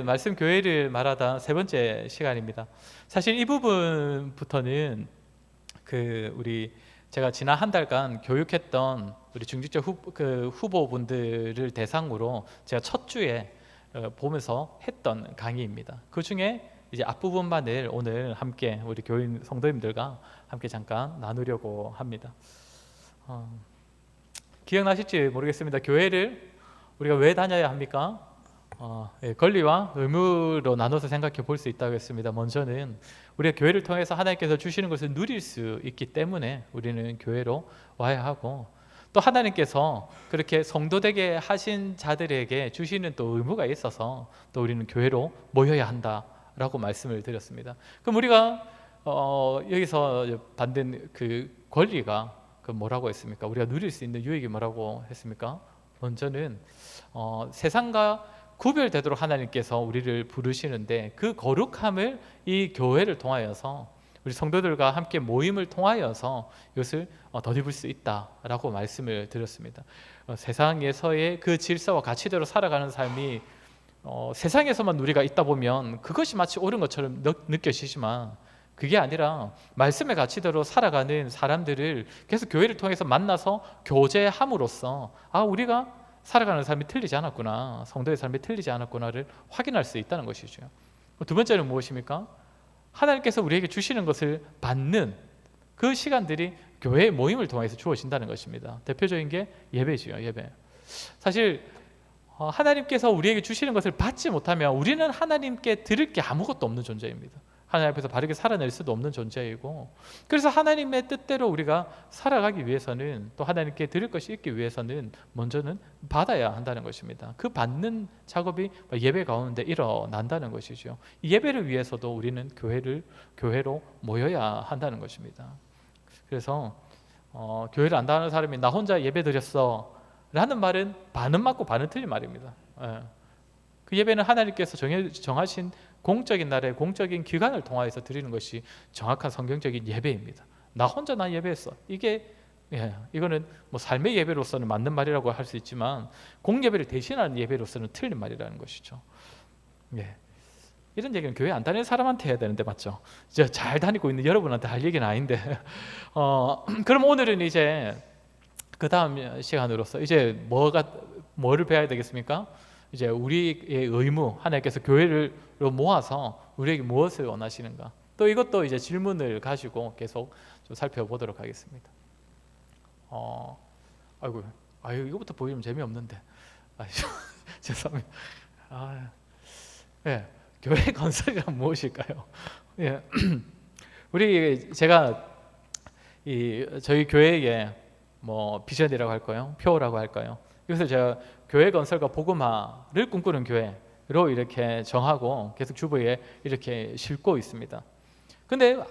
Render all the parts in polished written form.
말씀 교회를 말하다 세 번째 시간입니다. 사실 이 부분부터는 우리 제가 지난 한 달간 교육했던 우리 중직자 후보분들을 대상으로 제가 첫 주에 보면서 했던 강의입니다. 그 중에 이제 앞부분만을 오늘 함께 우리 교인 성도님들과 함께 잠깐 나누려고 합니다. 기억나실지 모르겠습니다. 교회를 우리가 왜 다녀야 합니까? 권리와 의무로 나눠서 생각해 볼 수 있다고 했습니다. 먼저는 우리가 교회를 통해서 하나님께서 주시는 것을 누릴 수 있기 때문에 우리는 교회로 와야 하고, 또 하나님께서 그렇게 성도되게 하신 자들에게 주시는 또 의무가 있어서 또 우리는 교회로 모여야 한다라고 말씀을 드렸습니다. 그럼 우리가 여기서 받는 그 권리가 뭐라고 했습니까? 우리가 누릴 수 있는 유익이 뭐라고 했습니까? 먼저는 세상과 구별되도록 하나님께서 우리를 부르시는데, 그 거룩함을 이 교회를 통하여서 우리 성도들과 함께 모임을 통하여서 이것을 덧입을 수 있다라고 말씀을 드렸습니다. 세상에서의 그 질서와 가치대로 살아가는 삶이 세상에서만 우리가 있다 보면 그것이 마치 옳은 것처럼 느껴지지만, 그게 아니라 말씀의 가치대로 살아가는 사람들을 계속 교회를 통해서 만나서 교제함으로써 우리가 살아가는 삶이 틀리지 않았구나, 성도의 삶이 틀리지 않았구나를 확인할 수 있다는 것이죠. 두 번째는 무엇입니까? 하나님께서 우리에게 주시는 것을 받는 그 시간들이 교회의 모임을 통해서 주어진다는 것입니다. 대표적인 게 예배지요. 예배. 사실 하나님께서 우리에게 주시는 것을 받지 못하면 우리는 하나님께 드릴 게 아무것도 없는 존재입니다. 하나님 앞에서 바르게 살아낼 수도 없는 존재이고, 그래서 하나님의 뜻대로 우리가 살아가기 위해서는, 또 하나님께 드릴 것이 있기 위해서는 먼저는 받아야 한다는 것입니다. 그 받는 작업이 예배 가운데 일어난다는 것이죠. 이 예배를 위해서도 우리는 교회로 모여야 한다는 것입니다. 그래서 교회를 안 다니는 사람이 나 혼자 예배 드렸어 라는 말은 반은 맞고 반은 틀린 말입니다. 그 예배는 하나님께서 정하신 공적인 날에 공적인 기간을 통하여서 드리는 것이 정확한 성경적인 예배입니다. 나 혼자 예배했어. 이거는 삶의 예배로서는 맞는 말이라고 할 수 있지만, 공예배를 대신하는 예배로서는 틀린 말이라는 것이죠. 이런 얘기는 교회 안 다니는 사람한테 해야 되는데, 맞죠? 이제 잘 다니고 있는 여러분한테 할 얘기는 아닌데. 그럼 오늘은 이제 그 다음 시간으로서 이제 뭐를 배워야 되겠습니까? 이제 우리의 의무, 하나님께서 교회를 모아서 우리에게 무엇을 원하시는가, 또 이것도 이제 질문을 가지고 계속 좀 살펴보도록 하겠습니다. 이거부터 보이면 재미없는데. 죄송합니다. 교회 건설이란 무엇일까요? 제가 저희 교회의 비전이라고 할까요? 표라고 할까요? 이것을 제가 교회 건설과 복음화를 꿈꾸는 교회로 이렇게 정하고 계속 주보에 이렇게 싣고 있습니다. 근데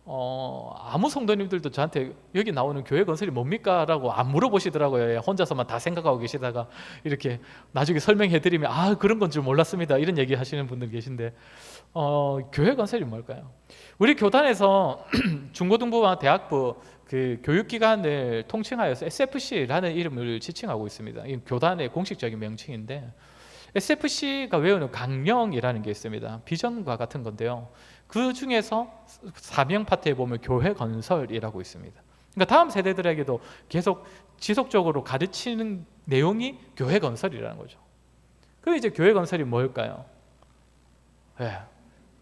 아무 성도님들도 저한테 여기 나오는 교회 건설이 뭡니까? 라고 안 물어보시더라고요. 혼자서만 다 생각하고 계시다가 이렇게 나중에 설명해 드리면 그런 건 줄 몰랐습니다, 이런 얘기 하시는 분들 계신데, 교회 건설이 뭘까요? 우리 교단에서 중고등부와 대학부 그 교육기관을 통칭하여서 SFC라는 이름을 지칭하고 있습니다. 이 교단의 공식적인 명칭인데, SFC가 외우는 강령이라는 게 있습니다. 비전과 같은 건데요, 그 중에서 사명 파트에 보면 교회 건설이라고 있습니다. 그러니까 다음 세대들에게도 계속 지속적으로 가르치는 내용이 교회 건설이라는 거죠. 그 이제 교회 건설이 뭘까요?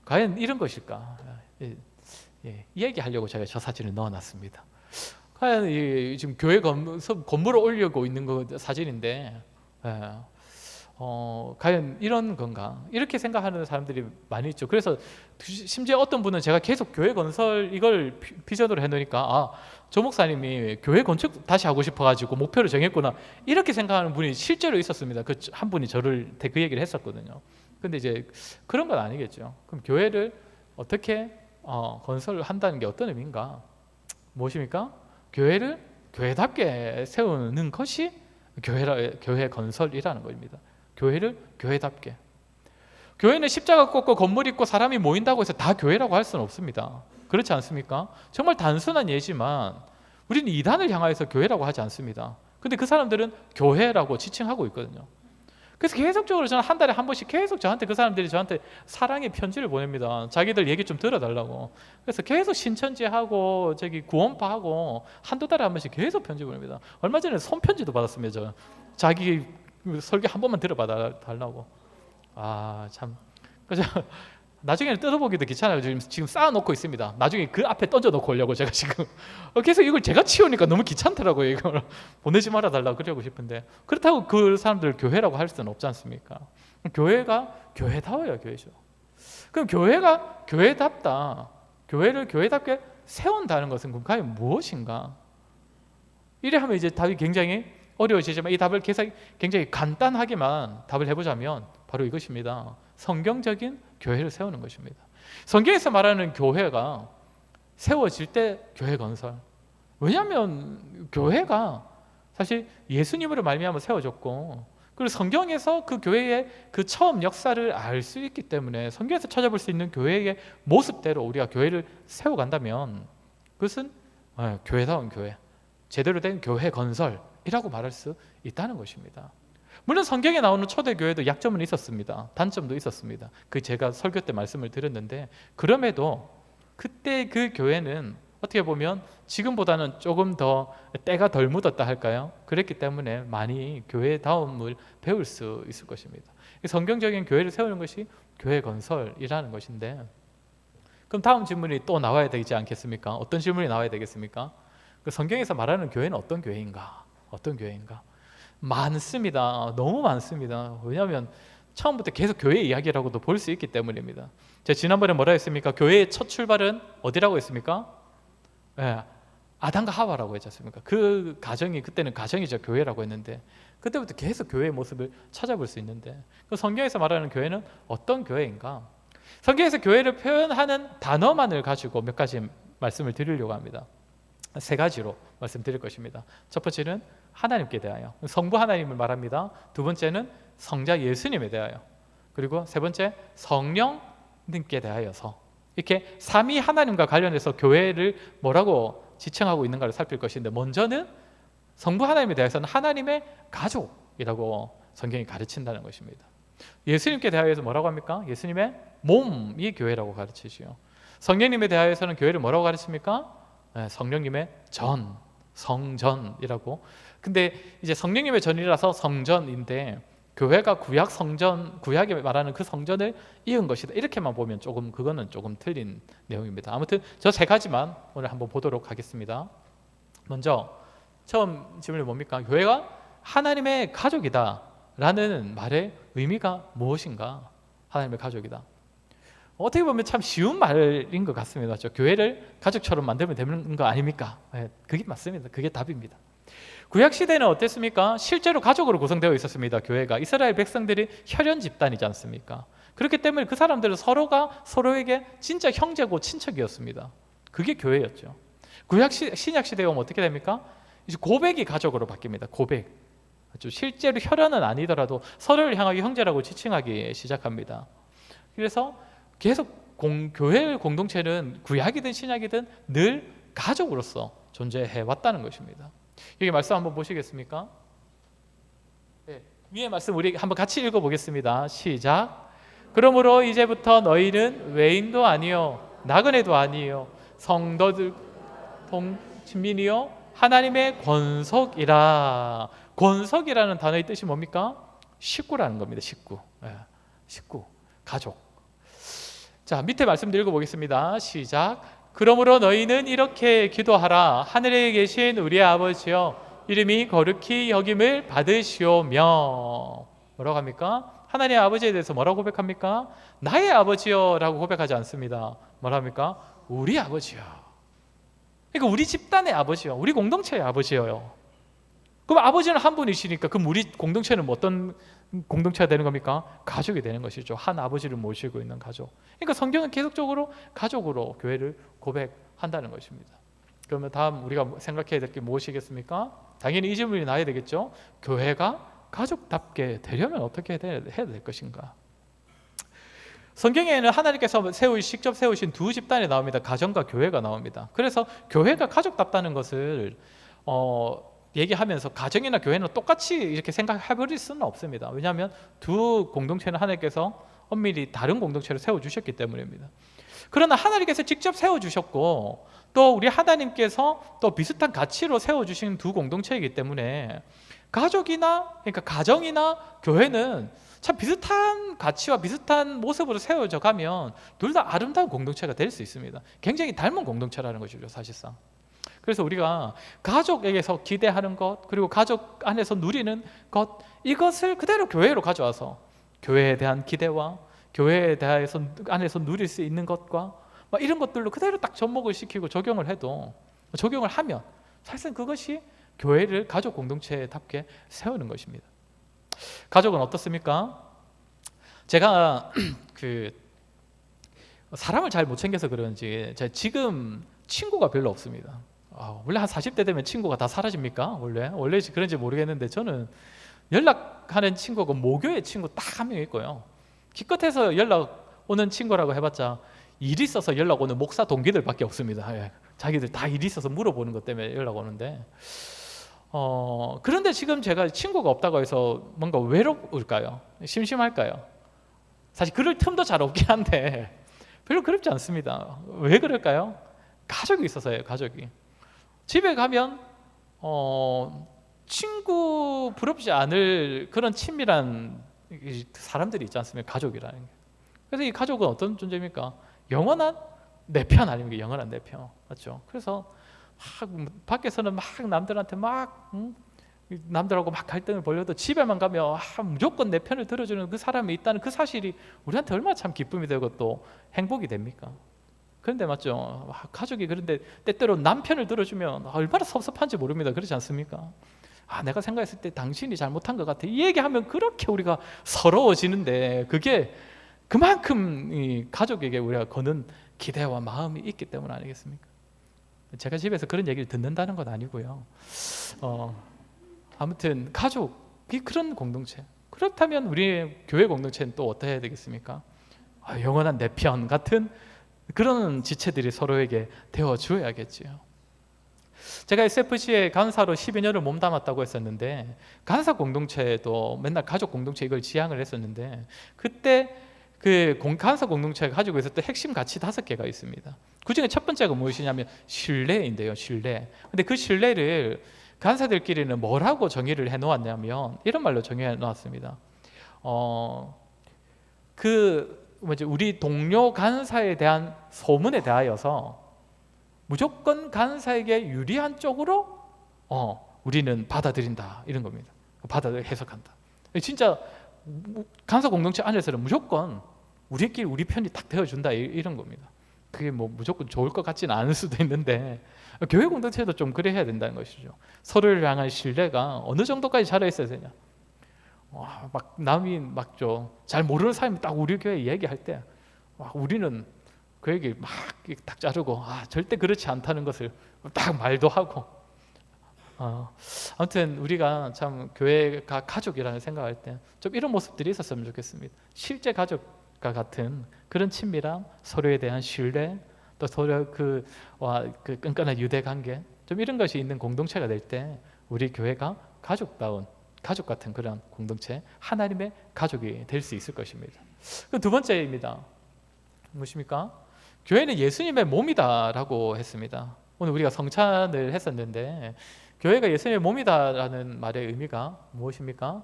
과연 이런 것일까? 이 얘기하려고 제가 저 사진을 넣어놨습니다. 과연 지금 교회 건물을 올리고 있는 거 사진인데, 과연 이런 건가? 이렇게 생각하는 사람들이 많이 있죠. 그래서 심지어 어떤 분은 제가 계속 교회 건설 이걸 비전으로 해놓으니까 저 목사님이 교회 건축 다시 하고 싶어가지고 목표를 정했구나, 이렇게 생각하는 분이 실제로 있었습니다. 그 한 분이 저를 그 얘기를 했었거든요. 근데 이제 그런 건 아니겠죠. 그럼 교회를 어떻게 건설한다는 게 어떤 의미인가? 무엇입니까? 교회를 교회답게 세우는 것이 교회 건설이라는 겁니다. 교회를 교회답게. 교회는 십자가 꽂고 건물 있고 사람이 모인다고 해서 다 교회라고 할 수는 없습니다. 그렇지 않습니까? 정말 단순한 예지만 우리는 이단을 향하여서 교회라고 하지 않습니다. 근데 그 사람들은 교회라고 지칭하고 있거든요. 그래서 계속적으로 저는 한 달에 한 번씩 계속 그 사람들이 저한테 사랑의 편지를 보냅니다. 자기들 얘기 좀 들어달라고. 그래서 계속 신천지하고 저기 구원파하고 한두 달에 한 번씩 계속 편지 보냅니다. 얼마 전에 손편지도 받았습니다. 자기 설교 한 번만 들어봐 달라고. 참. 그래서 나중에는 뜯어보기도 귀찮아요. 지금 쌓아놓고 있습니다. 나중에 그 앞에 던져놓고 오려고 제가 지금 계속 이걸 제가 치우니까 너무 귀찮더라고요. 이걸 보내지 말아 달라고 그러고 싶은데, 그렇다고 그 사람들 교회라고 할 수는 없지 않습니까? 교회가 교회다워야 교회죠. 그럼 교회가 교회답다, 교회를 교회답게 세운다는 것은 그럼 과연 무엇인가? 이래 하면 이제 답이 굉장히 어려워지지만, 이 답을 굉장히 간단하게만 답을 해보자면 바로 이것입니다. 성경적인 교회를 세우는 것입니다. 성경에서 말하는 교회가 세워질 때 교회 건설. 왜냐하면 교회가 사실 예수님으로 말미암아 세워졌고, 그리고 성경에서 그 교회의 그 처음 역사를 알 수 있기 때문에 성경에서 찾아볼 수 있는 교회의 모습대로 우리가 교회를 세워간다면 그것은 교회다운 교회, 제대로 된 교회 건설이라고 말할 수 있다는 것입니다. 물론 성경에 나오는 초대교회도 약점은 있었습니다. 단점도 있었습니다. 그 제가 설교 때 말씀을 드렸는데, 그럼에도 그때 그 교회는 어떻게 보면 지금보다는 조금 더 때가 덜 묻었다 할까요? 그랬기 때문에 많이 교회다움을 배울 수 있을 것입니다. 성경적인 교회를 세우는 것이 교회 건설이라는 것인데, 그럼 다음 질문이 또 나와야 되지 않겠습니까? 어떤 질문이 나와야 되겠습니까? 그 성경에서 말하는 교회는 어떤 교회인가? 어떤 교회인가? 많습니다. 너무 많습니다. 왜냐하면 처음부터 계속 교회 이야기라고도 볼 수 있기 때문입니다. 제가 지난번에 뭐라 했습니까? 교회의 첫 출발은 어디라고 했습니까? 아담과 하와라고 했지 않습니까? 그 가정이, 그때는 가정이죠. 교회라고 했는데, 그때부터 계속 교회의 모습을 찾아볼 수 있는데, 그 성경에서 말하는 교회는 어떤 교회인가? 성경에서 교회를 표현하는 단어만을 가지고 몇 가지 말씀을 드리려고 합니다. 세 가지로 말씀드릴 것입니다. 첫 번째는 하나님께 대하여, 성부 하나님을 말합니다. 두 번째는 성자 예수님에 대하여, 그리고 세 번째 성령님께 대하여서, 이렇게 삼위 하나님과 관련해서 교회를 뭐라고 지칭하고 있는가를 살필 것인데, 먼저는 성부 하나님에 대해서는 하나님의 가족이라고 성경이 가르친다는 것입니다. 예수님께 대하여서 뭐라고 합니까? 예수님의 몸이 교회라고 가르치지요. 성령님에 대하여서는 교회를 뭐라고 가르칩니까? 성령님의 전, 성전이라고. 근데 이제 성령님의 전이라서 성전인데, 교회가 구약 성전, 구약에 말하는 그 성전을 이은 것이다, 이렇게만 보면 그거는 조금 틀린 내용입니다. 아무튼 저 세 가지만 오늘 한번 보도록 하겠습니다. 먼저 처음 질문이 뭡니까? 교회가 하나님의 가족이다 라는 말의 의미가 무엇인가? 하나님의 가족이다. 어떻게 보면 참 쉬운 말인 것 같습니다. 교회를 가족처럼 만들면 되는 거 아닙니까? 그게 맞습니다. 그게 답입니다. 구약 시대는 어땠습니까? 실제로 가족으로 구성되어 있었습니다. 교회가 이스라엘 백성들이 혈연 집단이지 않습니까? 그렇기 때문에 그 사람들은 서로가 서로에게 진짜 형제고 친척이었습니다. 그게 교회였죠. 신약 시대에 오면 어떻게 됩니까? 이제 고백이 가족으로 바뀝니다. 고백. 실제로 혈연은 아니더라도 서로를 향하여 형제라고 지칭하기 시작합니다. 그래서 계속 교회 공동체는 구약이든 신약이든 늘 가족으로서 존재해 왔다는 것입니다. 여기 말씀 한번 보시겠습니까? 위에 말씀 우리 한번 같이 읽어보겠습니다. 시작. 그러므로 이제부터 너희는 외인도 아니요 나그네도 아니요 성도들 동친민이요 하나님의 권속이라. 권속이라는 단어의 뜻이 뭡니까? 식구라는 겁니다. 식구. 식구, 가족. 자, 밑에 말씀 읽어보겠습니다. 시작. 그러므로 너희는 이렇게 기도하라. 하늘에 계신 우리 아버지여, 이름이 거룩히 여김을 받으시오며. 뭐라고 합니까? 하나님의 아버지에 대해서 뭐라고 고백합니까? 나의 아버지여 라고 고백하지 않습니다. 뭐라고 합니까? 우리 아버지여. 그러니까 우리 집단의 아버지여, 우리 공동체의 아버지여요. 그럼 아버지는 한 분이시니까 그럼 우리 공동체는 어떤 공동체가 되는 겁니까? 가족이 되는 것이죠. 한 아버지를 모시고 있는 가족. 그러니까 성경은 계속적으로 가족으로 교회를 고백한다는 것입니다. 그러면 다음 우리가 생각해야 될 게 무엇이겠습니까? 당연히 이 질문이 나야 되겠죠. 교회가 가족답게 되려면 어떻게 해야 될 것인가? 성경에는 하나님께서 직접 세우신 두 집단이 나옵니다. 가정과 교회가 나옵니다. 그래서 교회가 가족답다는 것을 얘기하면서 가정이나 교회는 똑같이 이렇게 생각해버릴 수는 없습니다. 왜냐하면 두 공동체는 하나님께서 엄밀히 다른 공동체를 세워주셨기 때문입니다. 그러나 하나님께서 직접 세워주셨고 또 우리 하나님께서 또 비슷한 가치로 세워주신 두 공동체이기 때문에 그러니까 가정이나 교회는 참 비슷한 가치와 비슷한 모습으로 세워져 가면 둘 다 아름다운 공동체가 될 수 있습니다. 굉장히 닮은 공동체라는 것이죠, 사실상. 그래서 우리가 가족에게서 기대하는 것, 그리고 가족 안에서 누리는 것, 이것을 그대로 교회로 가져와서 교회에 대한 기대와 교회에 대해서 안에서 누릴 수 있는 것과 이런 것들로 그대로 딱 접목을 시키고 적용을 하면 사실상 그것이 교회를 가족 공동체답게 세우는 것입니다. 가족은 어떻습니까? 제가 사람을 잘 못 챙겨서 그런지 제가 지금 친구가 별로 없습니다. 원래 한 40대 되면 친구가 다 사라집니까? 원래 그런지 모르겠는데 저는 연락하는 친구가 모교의 친구 딱 한 명 있고요. 기껏해서 연락 오는 친구라고 해봤자 일 있어서 연락 오는 목사 동기들밖에 없습니다. 예. 자기들 다 일 있어서 물어보는 것 때문에 연락 오는데 그런데 지금 제가 친구가 없다고 해서 뭔가 외로울까요? 심심할까요? 사실 그럴 틈도 잘 없긴 한데 별로 그렇지 않습니다. 왜 그럴까요? 가족이 있어서예요. 가족이. 집에 가면 친구 부럽지 않을 그런 친밀한 사람들이 있지 않습니까? 가족이라는 게. 그래서 이 가족은 어떤 존재입니까? 영원한 내 편 아닙니까? 영원한 내 편. 맞죠? 그래서 밖에서는 남들한테 남들하고 갈등을 벌여도 집에만 가면 무조건 내 편을 들어주는 그 사람이 있다는 그 사실이 우리한테 얼마나 참 기쁨이 되고 또 행복이 됩니까? 그런데 맞죠? 가족이 그런데 때때로 남편을 들어주면 얼마나 섭섭한지 모릅니다. 그렇지 않습니까? 내가 생각했을 때 당신이 잘못한 것 같아. 이 얘기하면 그렇게 우리가 서러워지는데 그게 그만큼 이 가족에게 우리가 거는 기대와 마음이 있기 때문 아니겠습니까? 제가 집에서 그런 얘기를 듣는다는 건 아니고요. 아무튼 가족이 그런 공동체. 그렇다면 우리 교회 공동체는 또 어떻게 해야 되겠습니까? 영원한 내 편 같은 그런 지체들이 서로에게 되어 주어야겠지요. 제가 SFC에 간사로 12년을 몸담았다고 했었는데 간사 공동체도 맨날 가족 공동체 이걸 지향을 했었는데 그때 그 간사 공동체가 가지고 있었던 핵심 가치 5개가 있습니다. 그 중에 첫 번째가 무엇이냐면 신뢰인데요. 신뢰. 근데 그 신뢰를 간사들끼리는 뭐라고 정의를 해놓았냐면 이런 말로 정의해 놓았습니다. 우리 동료 간사에 대한 소문에 대하여서 무조건 간사에게 유리한 쪽으로 우리는 받아들인다 이런 겁니다. 해석한다. 진짜 간사 공동체 안에서는 무조건 우리끼리 우리 편이 딱 되어준다 이런 겁니다. 그게 무조건 좋을 것 같지는 않을 수도 있는데 교회 공동체도 좀 그래 해야 된다는 것이죠. 서로를 향한 신뢰가 어느 정도까지 자라 있어야 되냐. 남이 잘 모르는 사람이 딱 우리 교회 얘기할 때 우리는 그 얘기 딱 자르고 절대 그렇지 않다는 것을 딱 말도 하고 아무튼 우리가 참 교회가 가족이라는 생각할 때 좀 이런 모습들이 있었으면 좋겠습니다. 실제 가족과 같은 그런 친밀함, 서로에 대한 신뢰, 또 서로 그 끈끈한 유대 관계, 좀 이런 것이 있는 공동체가 될 때 우리 교회가 가족다운 가족 같은 그런 공동체, 하나님의 가족이 될 수 있을 것입니다. 두 번째입니다. 무엇입니까? 교회는 예수님의 몸이다라고 했습니다. 오늘 우리가 성찬을 했었는데 교회가 예수님의 몸이다라는 말의 의미가 무엇입니까?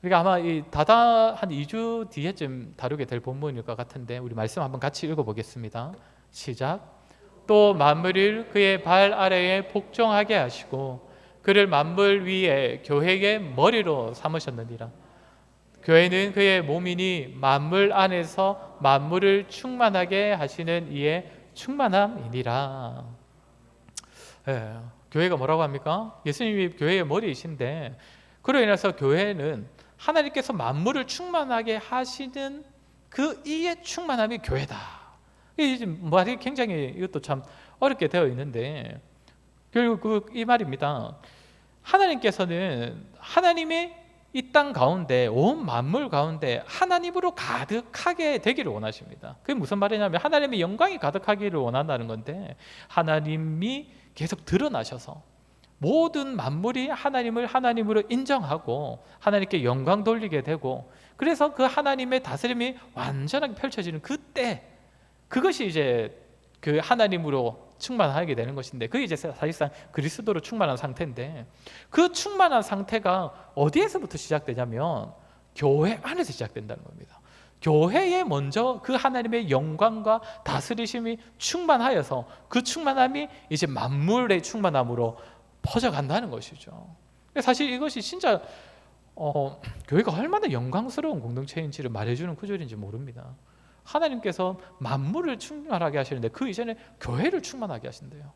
우리가 아마 다다 한 2주 뒤에쯤 다루게 될 본문일 것 같은데 우리 말씀 한번 같이 읽어보겠습니다. 시작. 또 만물을 그의 발 아래에 복종하게 하시고 그를 만물 위에 교회의 머리로 삼으셨느니라. 교회는 그의 몸이니 만물 안에서 만물을 충만하게 하시는 이의 충만함이니라. 교회가 뭐라고 합니까? 예수님이 교회의 머리이신데 그로 인해서 교회는 하나님께서 만물을 충만하게 하시는 그 이의 충만함이 교회다. 이 말이 굉장히 이것도 참 어렵게 되어 있는데 결국 이 말입니다. 하나님께서는 하나님의 이 땅 가운데 온 만물 가운데 하나님으로 가득하게 되기를 원하십니다. 그게 무슨 말이냐면 하나님의 영광이 가득하기를 원한다는 건데 하나님이 계속 드러나셔서 모든 만물이 하나님을 하나님으로 인정하고 하나님께 영광 돌리게 되고, 그래서 그 하나님의 다스림이 완전하게 펼쳐지는 그때, 그것이 이제 그 하나님으로 충만하게 되는 것인데, 그게 이제 사실상 그리스도로 충만한 상태인데, 그 충만한 상태가 어디에서부터 시작되냐면 교회 안에서 시작된다는 겁니다. 교회에 먼저 그 하나님의 영광과 다스리심이 충만하여서 그 충만함이 이제 만물의 충만함으로 퍼져간다는 것이죠. 사실 이것이 진짜 교회가 얼마나 영광스러운 공동체인지를 말해주는 구절인지 모릅니다. 하나님께서 만물을 충만하게 하시는데 그 이전에 교회를 충만하게 하신대요.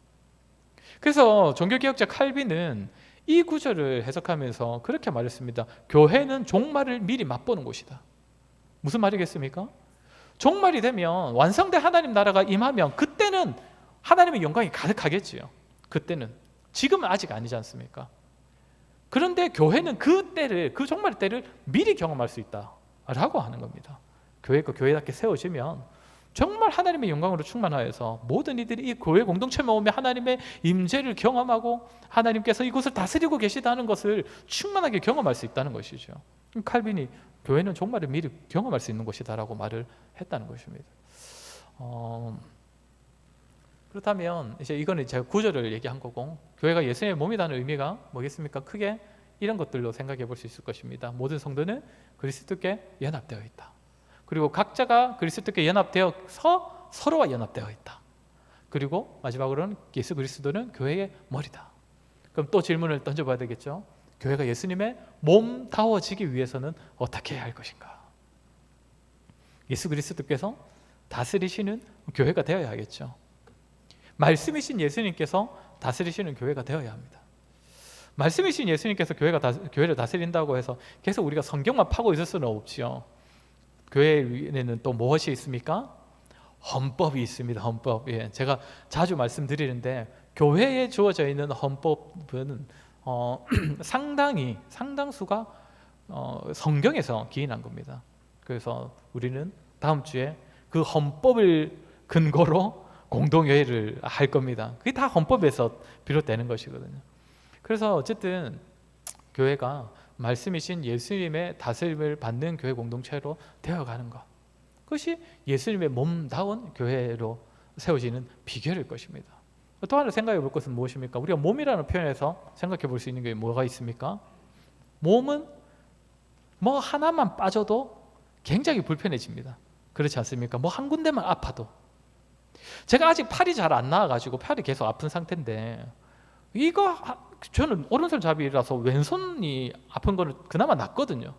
그래서 종교개혁자 칼빈은 이 구절을 해석하면서 그렇게 말했습니다. 교회는 종말을 미리 맛보는 곳이다. 무슨 말이겠습니까? 종말이 되면 완성된 하나님 나라가 임하면 그때는 하나님의 영광이 가득하겠지요. 그때는. 지금은 아직 아니지 않습니까? 그런데 교회는 그 때를, 그 종말의 때를 미리 경험할 수 있다라고 하는 겁니다. 교회가 교회답게 세워지면 정말 하나님의 영광으로 충만하여서 모든 이들이 이 교회 공동체에 오면 하나님의 임재를 경험하고 하나님께서 이곳을 다스리고 계시다는 것을 충만하게 경험할 수 있다는 것이죠. 칼빈이 교회는 종말을 미리 경험할 수 있는 곳이다라고 말을 했다는 것입니다. 그렇다면 이제 이거는 제가 구절을 얘기한 거고, 교회가 예수님의 몸이라는 의미가 뭐겠습니까? 크게 이런 것들로 생각해 볼 수 있을 것입니다. 모든 성도는 그리스도께 연합되어 있다. 그리고 각자가 그리스도께 연합되어서 서로와 연합되어 있다. 그리고 마지막으로는 예수 그리스도는 교회의 머리다. 그럼 또 질문을 던져봐야 되겠죠. 교회가 예수님의 몸다워지기 위해서는 어떻게 해야 할 것인가? 예수 그리스도께서 다스리시는 교회가 되어야 하겠죠. 말씀이신 예수님께서 다스리시는 교회가 되어야 합니다. 말씀이신 예수님께서 교회를 다스린다고 해서 계속 우리가 성경만 파고 있을 수는 없지요. 교회에는 또 무엇이 있습니까? 헌법이 있습니다. 헌법. 예, 제가 자주 말씀드리는데 교회에 주어져 있는 헌법은 상당수가 성경에서 기인한 겁니다. 그래서 우리는 다음 주에 그 헌법을 근거로 공동회의를 할 겁니다. 그게 다 헌법에서 비롯되는 것이거든요. 그래서 어쨌든 교회가 말씀이신 예수님의 다스림을 받는 교회 공동체로 되어가는 것, 그것이 예수님의 몸다운 교회로 세워지는 비결일 것입니다. 또 하나 생각해 볼 것은 무엇입니까? 우리가 몸이라는 표현에서 생각해 볼 수 있는 게 뭐가 있습니까? 몸은 뭐 하나만 빠져도 굉장히 불편해집니다. 그렇지 않습니까? 뭐 한 군데만 아파도. 제가 아직 팔이 잘 안 나와가지고 팔이 계속 아픈 상태인데, 이거 저는 오른손잡이라서 왼손이 아픈 거는 그나마 낫거든요.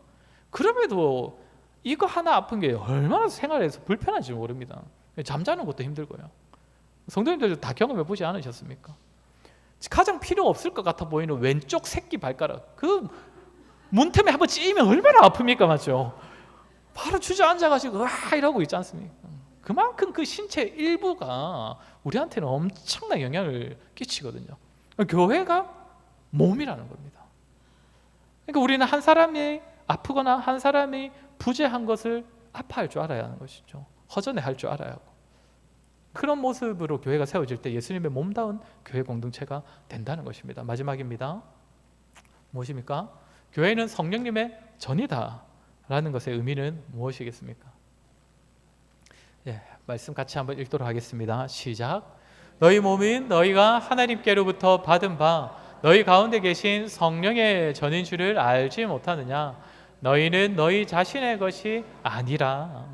그럼에도 이거 하나 아픈 게 얼마나 생활에서 불편한지 모릅니다. 잠자는 것도 힘들고요. 성도님들도 다 경험해 보지 않으셨습니까? 가장 필요 없을 것 같아 보이는 왼쪽 새끼 발가락, 그 문틈에 한번 찌면 얼마나 아픕니까? 맞죠? 바로 주저앉아가지고 이러고 있지 않습니까? 그만큼 그 신체 일부가 우리한테는 엄청난 영향을 끼치거든요. 교회가 몸이라는 겁니다. 그러니까 우리는 한 사람이 아프거나 한 사람이 부재한 것을 아파할 줄 알아야 하는 것이죠. 허전해할 줄 알아야 하고, 그런 모습으로 교회가 세워질 때 예수님의 몸다운 교회 공동체가 된다는 것입니다. 마지막입니다. 무엇입니까? 교회는 성령님의 전이다 라는 것의 의미는 무엇이겠습니까? 예, 말씀 같이 한번 읽도록 하겠습니다. 시작. 너희 몸은 너희가 하나님께로부터 받은 바 너희 가운데 계신 성령의 전인 줄을 알지 못하느냐? 너희는 너희 자신의 것이 아니라.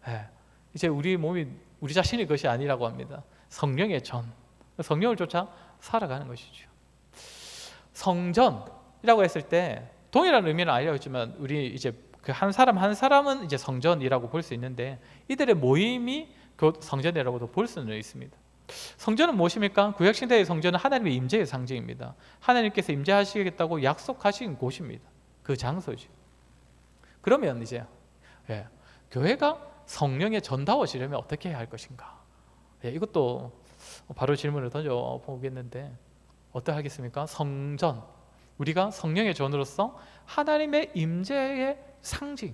예, 이제 우리 몸이 우리 자신의 것이 아니라고 합니다. 성령의 전, 성령을 쫓아 살아가는 것이죠. 성전이라고 했을 때 동일한 의미는 아니었지만 우리 이제 그 한 사람 한 사람은 이제 성전이라고 볼 수 있는데, 이들의 모임이 그 성전이라고도 볼 수는 있습니다. 성전은 무엇입니까? 구약시대의 성전은 하나님의 임재의 상징입니다. 하나님께서 임재하시겠다고 약속하신 곳입니다. 그 장소죠. 그러면 이제 교회가 성령의 전다워지려면 어떻게 해야 할 것인가? 이것도 바로 질문을 던져보겠는데 어떠하겠습니까? 성전, 우리가 성령의 전으로서 하나님의 임재의 상징,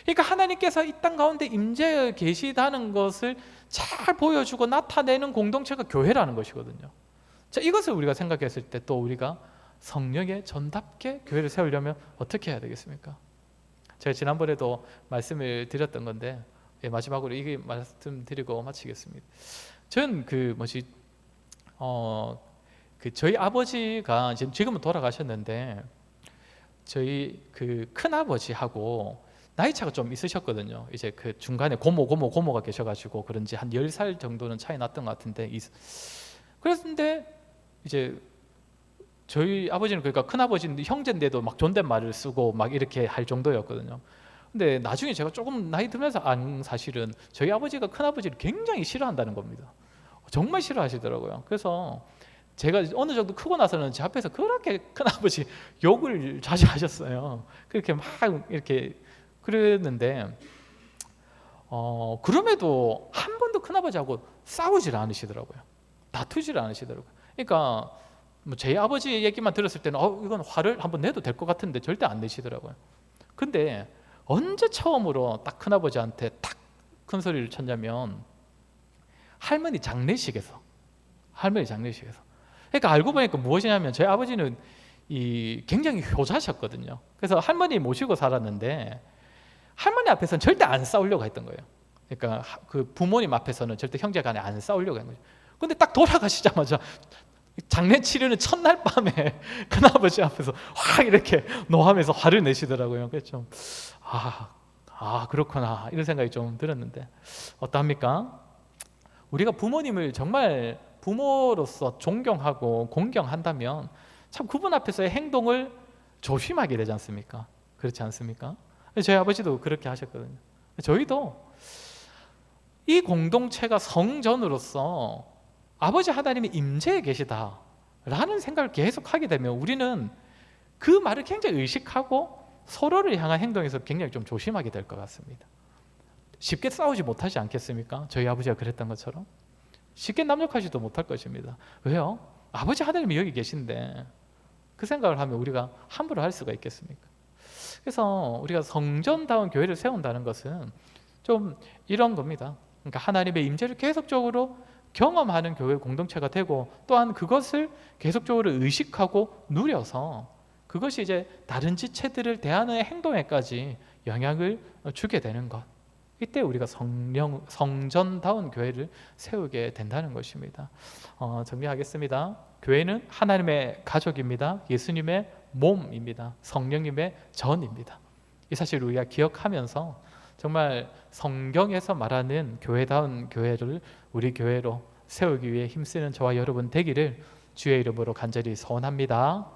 그러니까 하나님께서 이 땅 가운데 임재해 계시다는 것을 잘 보여주고 나타내는 공동체가 교회라는 것이거든요. 자, 이것을 우리가 생각했을 때 또 우리가 성령의 전답게 교회를 세우려면 어떻게 해야 되겠습니까? 제가 지난번에도 말씀을 드렸던 건데 마지막으로 이게 말씀드리고 마치겠습니다. 저는 저희 아버지가 지금은 돌아가셨는데 저희 그 큰아버지하고 나이 차가 좀 있으셨거든요. 이제 그 중간에 고모가 계셔가지고 그런지 한 10살 정도는 차이 났던 것 같은데, 그랬는데 이제 저희 아버지는, 그러니까 큰아버지는 형제인데도 막 존댓말을 쓰고 막 이렇게 할 정도였거든요. 근데 나중에 제가 조금 나이 들면서 안 사실은 저희 아버지가 큰아버지를 굉장히 싫어한다는 겁니다. 정말 싫어하시더라고요. 그래서 제가 어느 정도 크고 나서는 제 앞에서 그렇게 큰아버지 욕을 자주 하셨어요. 그렇게 막 이렇게 그랬는데 그럼에도 한 번도 큰아버지하고 싸우질 않으시더라고요. 다투질 않으시더라고요. 그러니까 뭐 제 아버지 얘기만 들었을 때는 이건 화를 한번 내도 될 것 같은데 절대 안 내시더라고요. 근데 언제 처음으로 딱 큰아버지한테 딱 큰 소리를 쳤냐면 할머니 장례식에서. 그러니까 알고 보니까 무엇이냐면 저희 아버지는 굉장히 효자셨거든요. 그래서 할머니 모시고 살았는데 할머니 앞에서는 절대 안 싸우려고 했던 거예요. 그러니까 그 부모님 앞에서는 절대 형제간에 안 싸우려고 한 거죠. 근데 딱 돌아가시자마자 장례 치르는 첫날 밤에 큰아버지 앞에서 확 이렇게 노하면서 화를 내시더라고요. 그래서 좀 그렇구나 이런 생각이 좀 들었는데 어떠합니까? 우리가 부모님을 정말 부모로서 존경하고 공경한다면 참 그분 앞에서의 행동을 조심하게 되지 않습니까? 그렇지 않습니까? 저희 아버지도 그렇게 하셨거든요. 저희도 이 공동체가 성전으로서 아버지 하나님이 임재해 계시다라는 생각을 계속 하게 되면 우리는 그 말을 굉장히 의식하고 서로를 향한 행동에서 굉장히 좀 조심하게 될 것 같습니다. 쉽게 싸우지 못하지 않겠습니까? 저희 아버지가 그랬던 것처럼 쉽게 남욕하지도 못할 것입니다. 왜요? 아버지 하나님이 여기 계신데 그 생각을 하면 우리가 함부로 할 수가 있겠습니까? 그래서 우리가 성전다운 교회를 세운다는 것은 좀 이런 겁니다. 그러니까 하나님의 임재를 계속적으로 경험하는 교회 공동체가 되고 또한 그것을 계속적으로 의식하고 누려서 그것이 이제 다른 지체들을 대하는 행동에까지 영향을 주게 되는 것. 이때 우리가 성전다운 교회를 세우게 된다는 것입니다. 정리하겠습니다. 교회는 하나님의 가족입니다. 예수님의 몸입니다. 성령님의 전입니다. 이 사실을 우리가 기억하면서 정말 성경에서 말하는 교회다운 교회를 우리 교회로 세우기 위해 힘쓰는 저와 여러분 되기를 주의 이름으로 간절히 소원합니다.